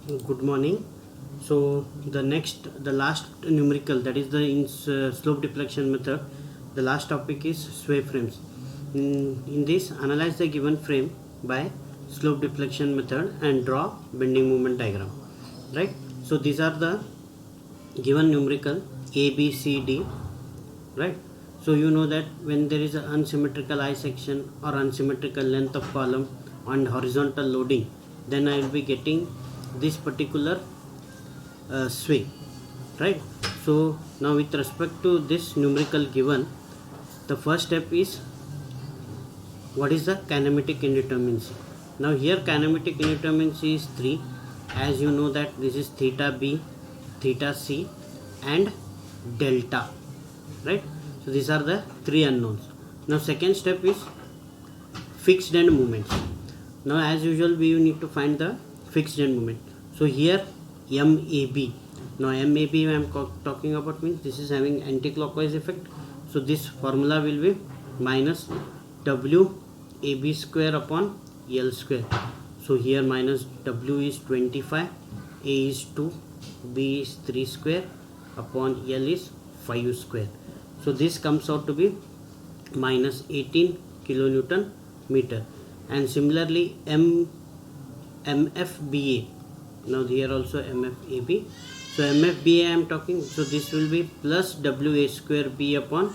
Good morning. So the last numerical, that is the slope deflection method. The last topic is sway frames. In this, analyze the given frame by slope deflection method and draw bending moment diagram. Right. So these are the given numerical A, B, C, D. Right. So you know that when there is an unsymmetrical I section or unsymmetrical length of column and horizontal loading, then I will be getting this particular sway, right? So now with respect to this numerical given, the first step is what is the kinematic indeterminacy. Now here kinematic indeterminacy is 3, as you know that this is theta b, theta c and delta, right? So these are the 3 unknowns. Now second step is fixed end moments. Now as usual we need to find the fixed end moment. So here MAB. Now MAB I am talking about means this is having anti-clockwise effect. So this formula will be minus WAB square upon L square. So here minus W is 25, A is 2, B is 3 square upon L is 5 square. So this comes out to be minus 18 kilonewton meter. And similarly MFBA. Now here also MFAB. So MFBA I am talking. So this will be plus WA square B upon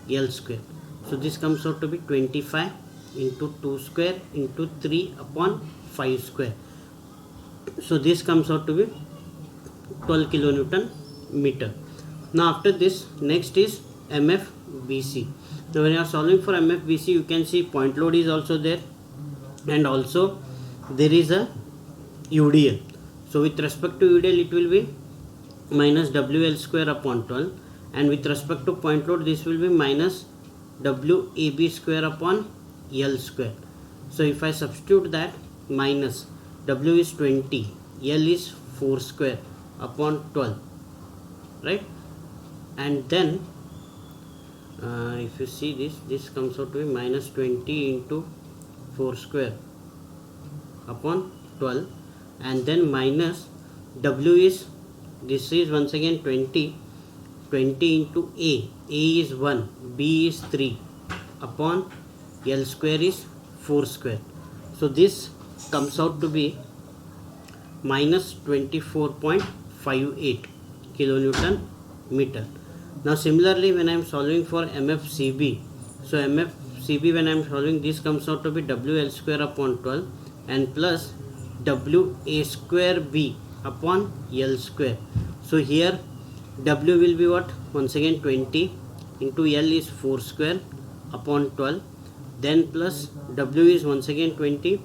L square. So this comes out to be 25 into 2 square into 3 upon 5 square. So this comes out to be 12 kilonewton meter. Now after this, next is MFBC. Now when you are solving for MFBC, you can see point load is also there, and also there is a UDL. So with respect to UDL it will be minus WL square upon 12, and with respect to point load this will be minus WAB square upon L square. So if I substitute that, minus W is 20, L is 4 square upon 12, right? And then if you see this comes out to be minus 20 into 4 square upon 12, and then minus W is, this is once again 20 into A is 1, B is 3 upon L square is 4 square. So this comes out to be minus 24.58 kilonewton meter. Now similarly when I am solving for MFCB, so MFCB when I am solving, this comes out to be WL square upon 12 and plus WA square B upon L square. So here W will be what? Once again 20 into L is 4 square upon 12, then plus W is once again 20,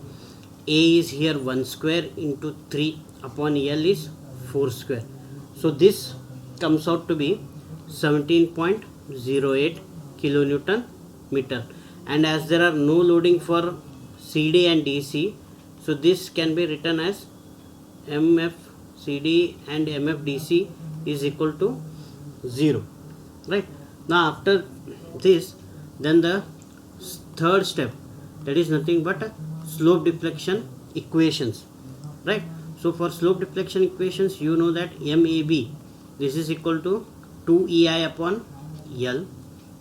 A is here 1 square into 3 upon L is 4 square. So this comes out to be 17.08 kilonewton meter. And as there are no loading for CD and DC, so this can be written as MFCD and MFDC is equal to 0, right? Now after this, then the third step, that is nothing but slope deflection equations, right? So for slope deflection equations, you know that MAB, this is equal to 2EI upon L,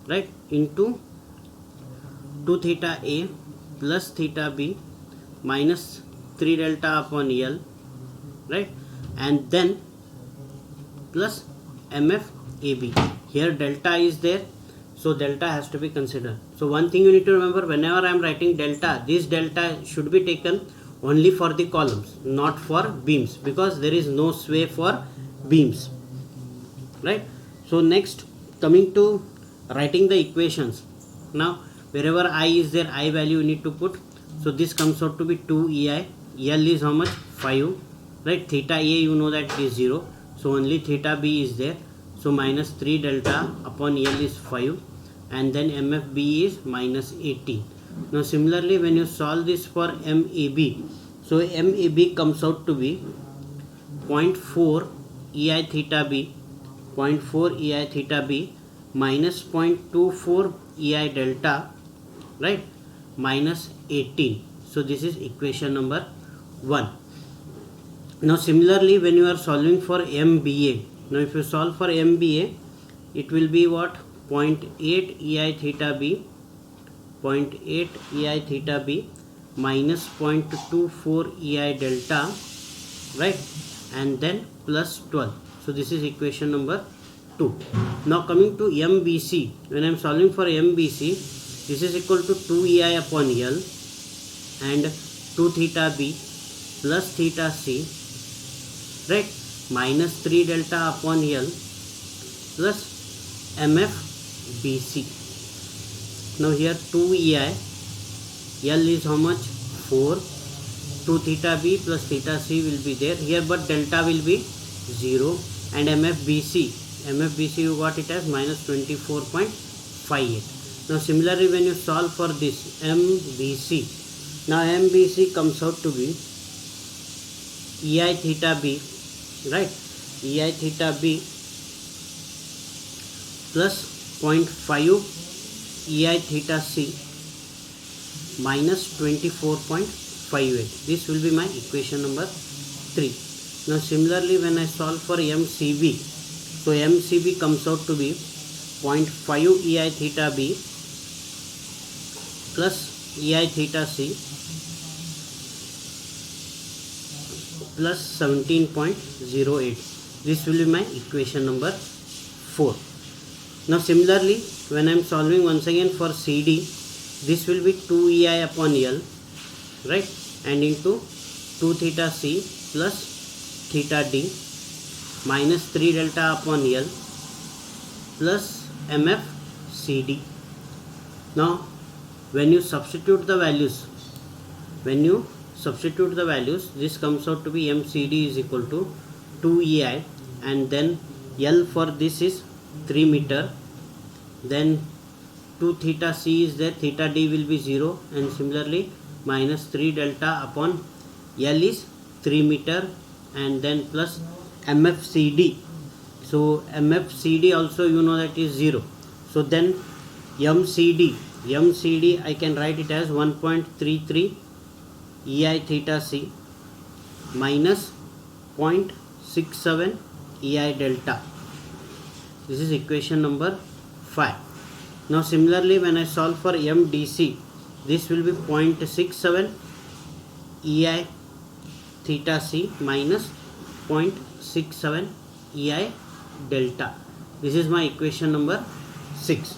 right, into 2 theta A plus theta B minus 3 delta upon L, right, and then plus MFAB. Here delta is there, so delta has to be considered. So one thing you need to remember, whenever I am writing delta, this delta should be taken only for the columns, not for beams, because there is no sway for beams, right? So next, coming to writing the equations. Now wherever I is there, I value you need to put. So this comes out to be 2EI, L is how much? 5, right? Theta A you know that is 0, so only theta B is there, so minus 3 delta upon L is 5, and then MFB is minus 18. Now similarly when you solve this for MAB, so MAB comes out to be 0.4 EI theta B, 0.4 EI theta B minus 0.24 EI delta, right, minus 18. So this is equation number 1. Now similarly, when you are solving for MBA, now if you solve for MBA, it will be what? 0.8 EI theta B, 0.8 EI theta B minus 0.24 EI delta, right? And then plus 12. So this is equation number 2. Now coming to MBC, when I am solving for MBC, this is equal to 2 EI upon L and 2 theta B plus theta C, right, minus 3 delta upon L plus MF BC. Now here 2 EI, L is how much? 4, 2 theta B plus theta C will be there here, but delta will be 0, and MF BC you got it as minus 24.58. Now similarly, when you solve for this MBC, now MBC comes out to be EI theta B, right, EI theta B plus 0.5 EI theta C minus 24.58. This will be my equation number 3. Now similarly, when I solve for MCB, so MCB comes out to be 0.5 EI theta B plus EI theta C plus 17.08. This will be my equation number 4. Now similarly, when I am solving once again for CD, this will be 2 EI upon L, right, and into 2 theta C plus theta D minus 3 delta upon L plus MF CD. Now when you substitute the values, this comes out to be MCD is equal to 2 EI, and then L for this is 3 meter, then 2 theta C is there, theta D will be 0, and similarly minus 3 delta upon L is 3 meter, and then plus MFCD. So MFCD also you know that is 0. So then MCD I can write it as 1.33 EI theta C minus 0.67 EI delta. This is equation number 5. Now similarly, when I solve for MDC, this will be 0.67 EI theta C minus 0.67 EI delta. This is my equation number 6,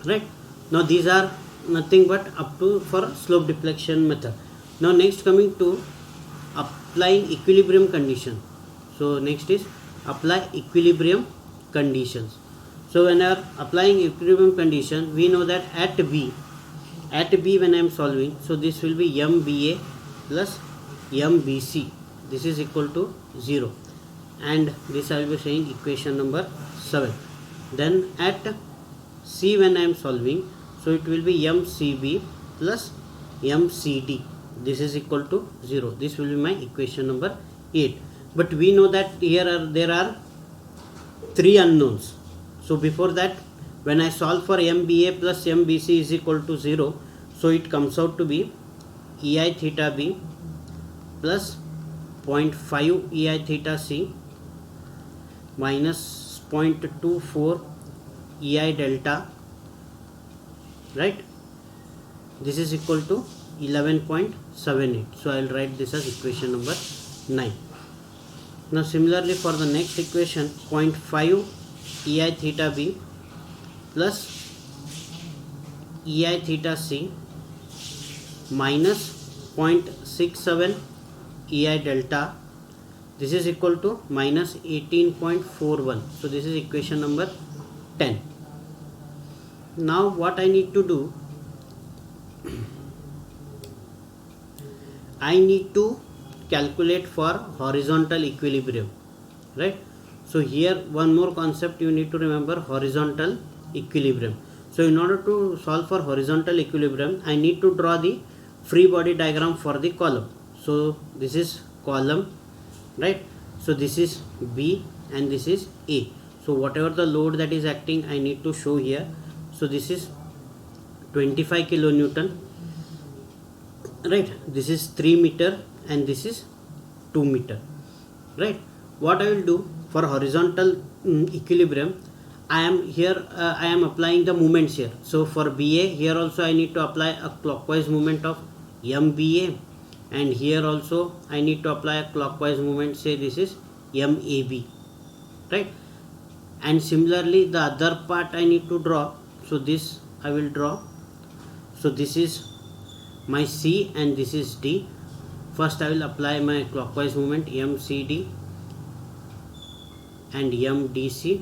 right? Now these are nothing but up to for slope deflection method. Now next coming to applying equilibrium condition. So next is apply equilibrium conditions. So when I am applying equilibrium condition, we know that at B when I am solving, so this will be MBA plus MBC. This is equal to 0, and this I will be saying equation number 7. Then at C when I am solving, so it will be MCB plus MCD. This is equal to 0. This will be my equation number 8. But we know that here there are 3 unknowns. So before that, when I solve for MBA plus MBC is equal to 0, so it comes out to be EI theta B plus 0.5 EI theta C minus 0.24 EI delta, right? This is equal to 11.78. So I will write this as equation number 9. Now similarly for the next equation, 0.5 EI theta B plus EI theta C minus 0.67 EI delta. This is equal to minus 18.41. So this is equation number 10. Now what I need to do, I need to calculate for horizontal equilibrium, right? So here one more concept you need to remember, horizontal equilibrium. So in order to solve for horizontal equilibrium, I need to draw the free body diagram for the column. So this is column, right? So this is B and this is A. So whatever the load that is acting, I need to show here. So this is 25 kilonewton, right? This is 3 meter and this is 2 meter. right? What I will do for horizontal equilibrium, I am here I am applying the moments here. So for BA, here also I need to apply a clockwise movement of MBA, and here also I need to apply a clockwise movement, say this is MAB, right? And similarly the other part I need to draw, so this I will draw. So this is my C and this is D. First I will apply my clockwise movement MCD and MDC,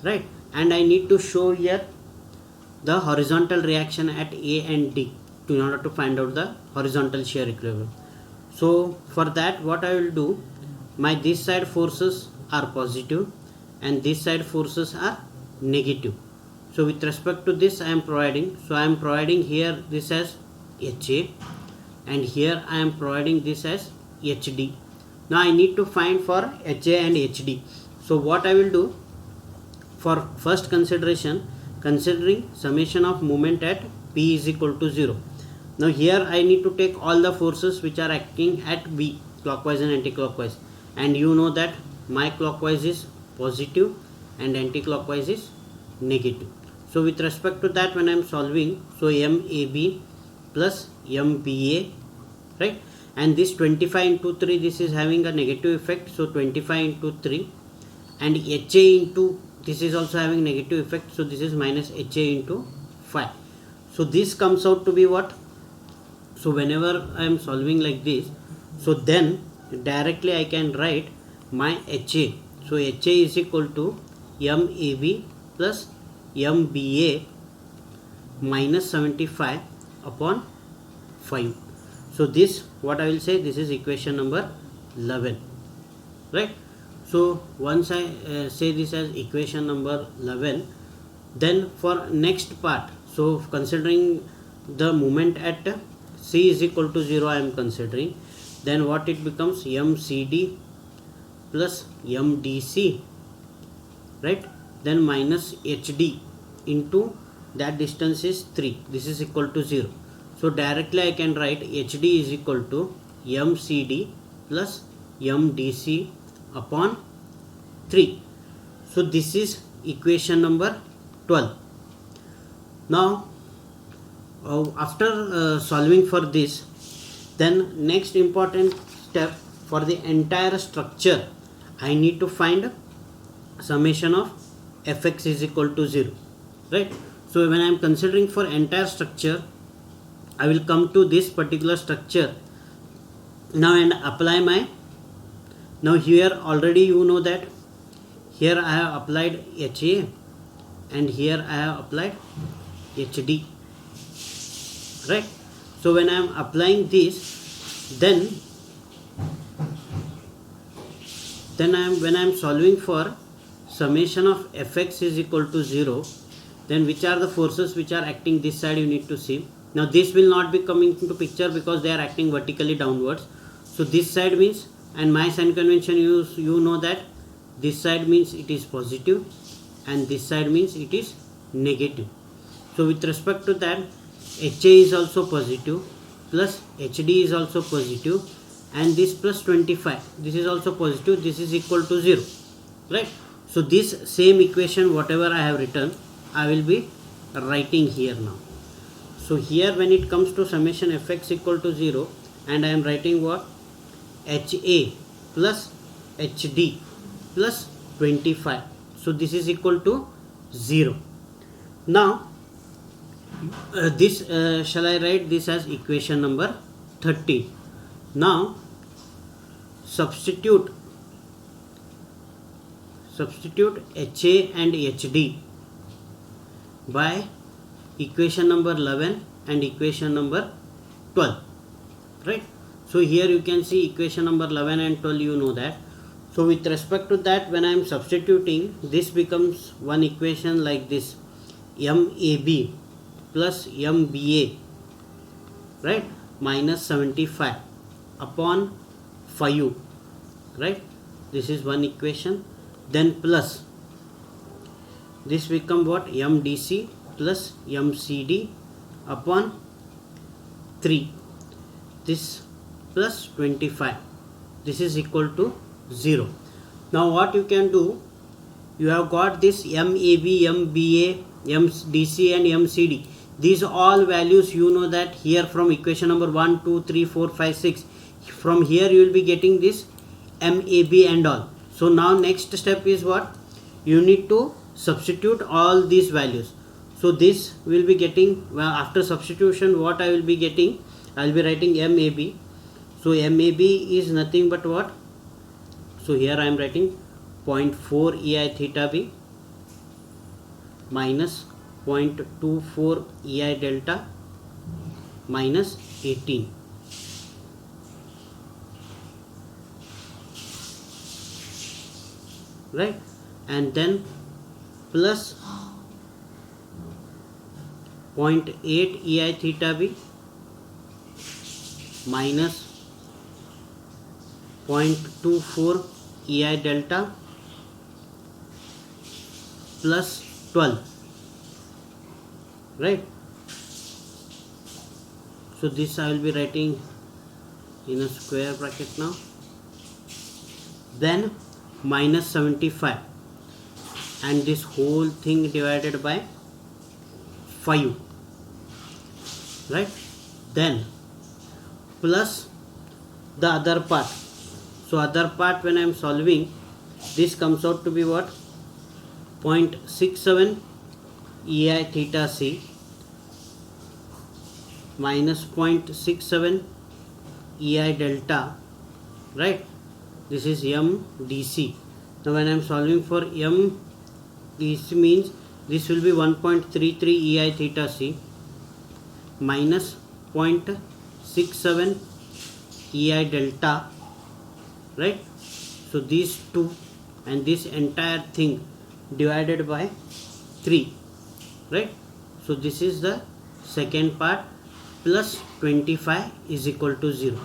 right? And I need to show here the horizontal reaction at A and D in order to find out the horizontal shear equilibrium. So for that, what I will do, my this side forces are positive and this side forces are negative. So with respect to this I am providing, so I am providing here this as HA and here I am providing this as HD. Now I need to find for HA and HD. So what I will do, for first consideration, considering summation of moment at P is equal to 0. Now here I need to take all the forces which are acting at B, clockwise and anti-clockwise, and you know that my clockwise is positive and anti-clockwise is negative. So with respect to that, when I am solving, so MAB plus MBA, right? And this 25 into 3, this is having a negative effect, so 25 into 3, and HA into this is also having negative effect, so this is minus HA into 5. So this comes out to be what? So whenever I am solving like this, so then directly I can write my HA. So HA is equal to MAB plus MBA minus 75 upon 5. So this, what I will say, this is equation number 11, right? So once I say this as equation number 11, then for next part, so considering the moment at C is equal to 0 I am considering, then what it becomes, MCD plus MDC, right? Then minus HD into that distance is 3, this is equal to 0. So directly I can write HD is equal to MCD plus MDC upon 3. So this is equation number 12. Now after solving for this, then next important step, for the entire structure I need to find summation of Fx is equal to 0, right? So when I am considering for entire structure, I will come to this particular structure now and apply my, now here already you know that here I have applied HA and here I have applied HD, right? So when I am applying this, then when I am solving for summation of Fx is equal to 0, then which are the forces which are acting this side you need to see. Now this will not be coming into picture because they are acting vertically downwards. So this side means, and my sign convention you know that this side means it is positive and this side means it is negative. So with respect to that, HA is also positive plus HD is also positive, and this plus 25, this is also positive, this is equal to 0, right? So this same equation whatever I have written, I will be writing here now. So here when it comes to summation Fx equal to 0, and I am writing what? HA plus HD plus 25. So this is equal to 0. Now this shall I write this as equation number 30. Now substitute HA and HD by equation number 11 and equation number 12, right? So here you can see equation number 11 and 12, you know that. So with respect to that, when I am substituting, this becomes one equation like this, MAB plus MBA, right, minus 75 upon 5, right? This is one equation. Then plus this become what? MDC plus MCD upon 3, this plus 25, this is equal to 0. Now what you can do, you have got this MAB, MBA, MDC and MCD. These all values you know that here from equation number 1, 2, 3, 4, 5, 6. From here you will be getting this MAB and all. So now next step is what? You need to substitute all these values. So this will be getting, well, after substitution what I will be getting, I will be writing MAB. So MAB is nothing but what? So here I am writing 0.4 EI theta B minus 0.24 EI delta minus 18. Right, and then plus 0.8 EI theta B minus 0.24 EI delta plus 12. Right, so this I will be writing in a square bracket now. Then minus 75 and this whole thing divided by 5. Right, then plus the other part. So other part, when I am solving, this comes out to be what? 0.67 EI theta C minus 0.67 EI delta. Right, this is MDC. Now when I am solving for MDC means this will be 1.33 EI theta C minus 0.67 EI delta. Right, so these two and this entire thing divided by 3. Right, so this is the second part, plus 25 is equal to 0.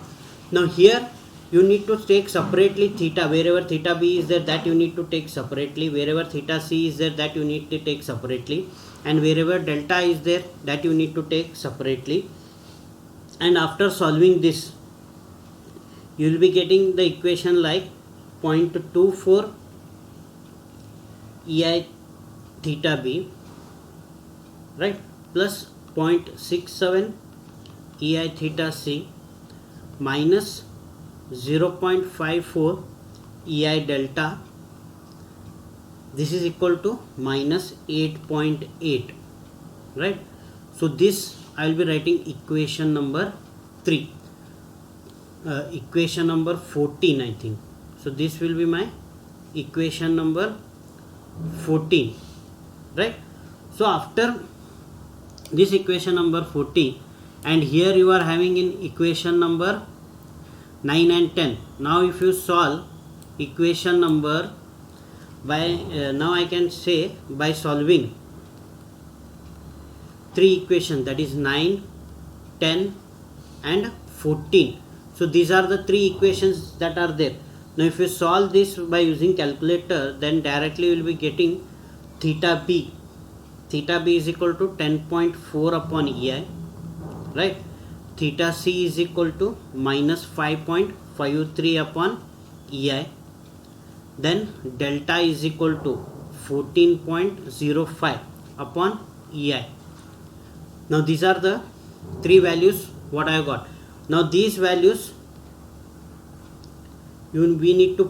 Now here you need to take separately theta. Wherever theta B is there, that you need to take separately. Wherever theta C is there, that you need to take separately. And wherever delta is there, that you need to take separately. And after solving this, you will be getting the equation like 0.24 EI theta B, right, plus 0.67 EI theta C minus 0.54 EI delta. This is equal to minus 8.8. Right, so this I will be writing equation number 3. Equation number 14, I think. So this will be my equation number 14. Right, so after this equation number 14, and here you are having in equation number 9 and 10. Now if you solve equation number by now I can say by solving 3 equations, that is 9, 10 and 14. So these are the 3 equations that are there. Now if you solve this by using calculator, then directly you will be getting theta B. Theta B is equal to 10.4 upon EI. Right, theta C is equal to minus 5.53 upon EI. Then delta is equal to 14.05 upon EI. Now these are the 3 values what I have got. Now these values we need to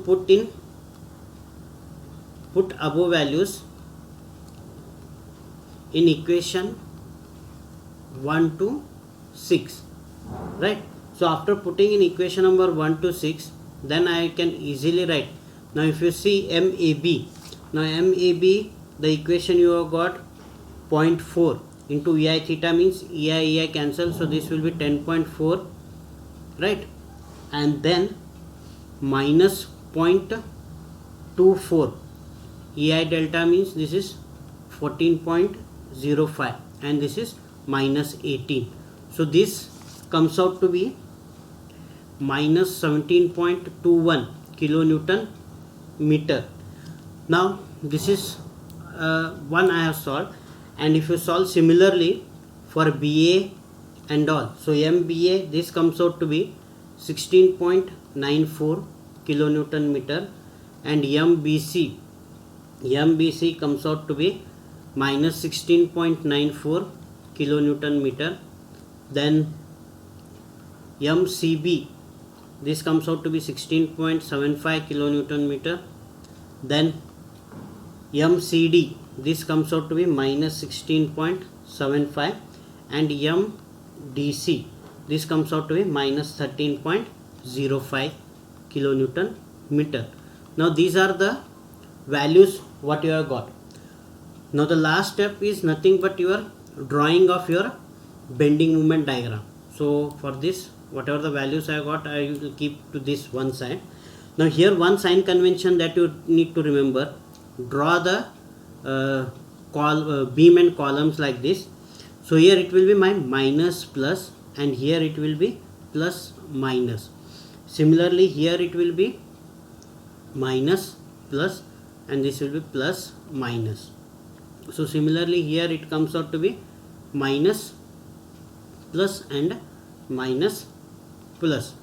put above values in equation 1 to 6. Right, so after putting in equation number 1 to 6, then I can easily write. Now if you see MAB, now MAB, the equation you have got 0.4 into EI theta means EI cancel, so this will be 10.4. right, and then minus 0.24 EI delta means this is 14.05 and this is minus 18. So this comes out to be minus 17.21 kilonewton meter. Now this is one I have solved, and if you solve similarly for BA and all, so MBA, this comes out to be 16.94 kilonewton meter, and MBC comes out to be minus 16.94 kilonewton meter. Then MCB, this comes out to be 16.75 kilonewton meter. Then MCD, this comes out to be minus 16.75, and MDC, this comes out to be minus 13.05 kilonewton meter. Now these are the values what you have got. Now the last step is nothing but your drawing of your bending moment diagram. So for this, whatever the values I got, I will keep to this one side. Now here one sign convention that you need to remember: draw the beam and columns like this. So here it will be my minus plus, and here it will be plus minus. Similarly here it will be minus plus, and this will be plus minus. So similarly here it comes out to be minus plus and minus plus.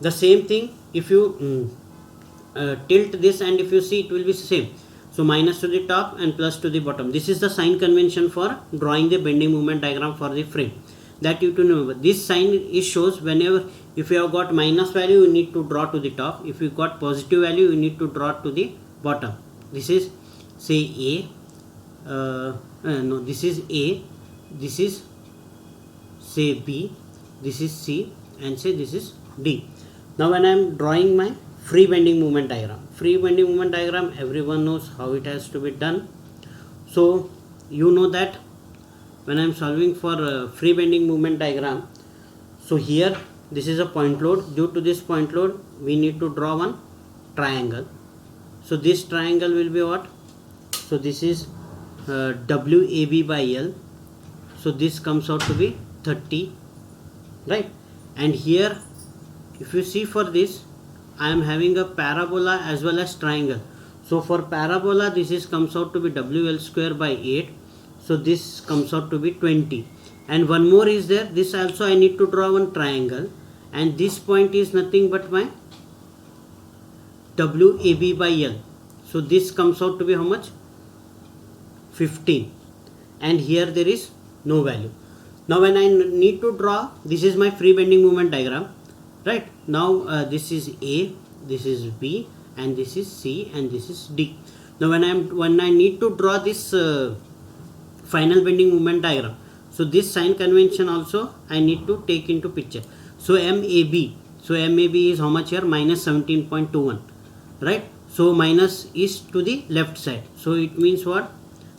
The same thing if you tilt this, and if you see, it will be same. So minus to the top and plus to the bottom. This is the sign convention for drawing the bending moment diagram for the frame, that you to remember. This sign is shows whenever, if you have got minus value, you need to draw to the top. If you got positive value, you need to draw to the bottom. This is say A, no, this is A, this is say B, this is C, and say this is D. Now when I am drawing my free bending moment diagram, everyone knows how it has to be done. So you know that when I am solving for free bending moment diagram, so here this is a point load. Due to this point load, we need to draw one triangle. So this triangle will be what? So this is WAB by L. So this comes out to be 30, right? And here if you see, for this I am having a parabola as well as triangle. So for parabola, this is comes out to be WL square by 8. So this comes out to be 20. And one more is there, this also I need to draw one triangle, and this point is nothing but my WAB by L. So this comes out to be how much? 15. And here there is no value. Now when I need to draw, this is my free bending moment diagram, right? Now this is A, this is B, and this is C, and this is D. Now when I need to draw this final bending moment diagram, so this sign convention also I need to take into picture. So MAB, is how much here? Minus 17.21, right? So minus is to the left side. So it means what?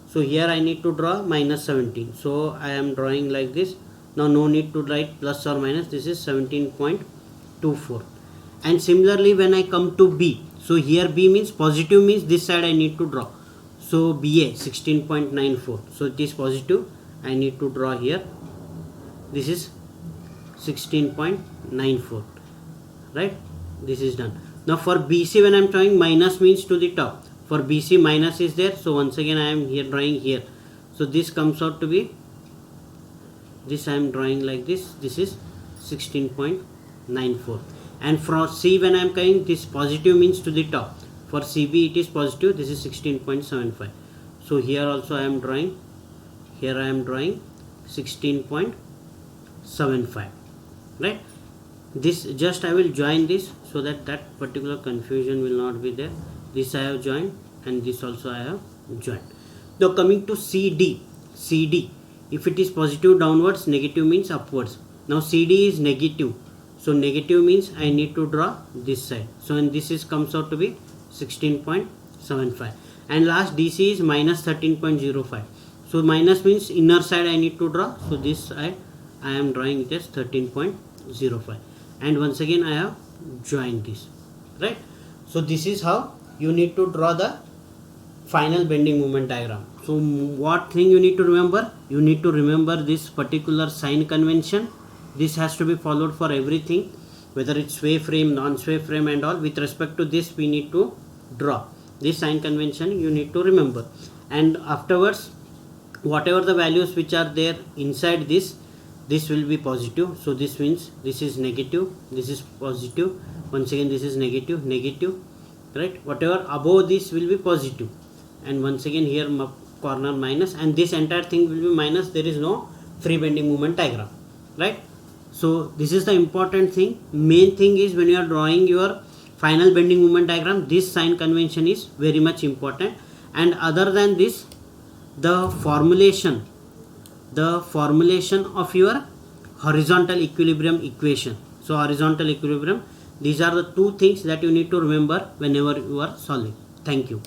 So here I need to draw minus 17. So I am drawing like this. Now no need to write plus or minus. This is 17.24. And similarly when I come to B, so here B means positive, means this side I need to draw. So BA 16.94. So it is positive. I need to draw here. This is 16.94, right? This is done. Now for BC, when I am drawing, minus means to the top. For BC minus is there. So once again I am here drawing here. So this comes out to be, this I am drawing like this. This is 16.94. And for C, when I am coming, this positive means to the top. For CB it is positive. This is 16.75. So here also I am drawing. Here I am drawing 16.75, right? This just I will join this so that that particular confusion will not be there. This I have joined, and this also I have joined. Now coming to CD, if it is positive downwards, negative means upwards. Now CD is negative, so negative means I need to draw this side. So and this is comes out to be 16.75. And last DC is minus 13.05. So minus means inner side I need to draw. So this side I am drawing just 13.05. And once again I have joined this, right? So this is how you need to draw the final bending moment diagram. So what thing you need to remember? You need to remember this particular sign convention. This has to be followed for everything, whether it's sway frame, non-sway frame and all. With respect to this, we need to draw this sign convention. You need to remember, and afterwards whatever the values which are there inside this, this will be positive, so this means this is negative, this is positive, once again this is negative, negative, right? Whatever above this will be positive, and once again here corner minus, and this entire thing will be minus. There is no free bending moment diagram, right? So this is the important thing. Main thing is when you are drawing your final bending moment diagram, this sign convention is very much important. And other than this, the formulation of your horizontal equilibrium equation. So horizontal equilibrium, these are the two things that you need to remember whenever you are solving. Thank you.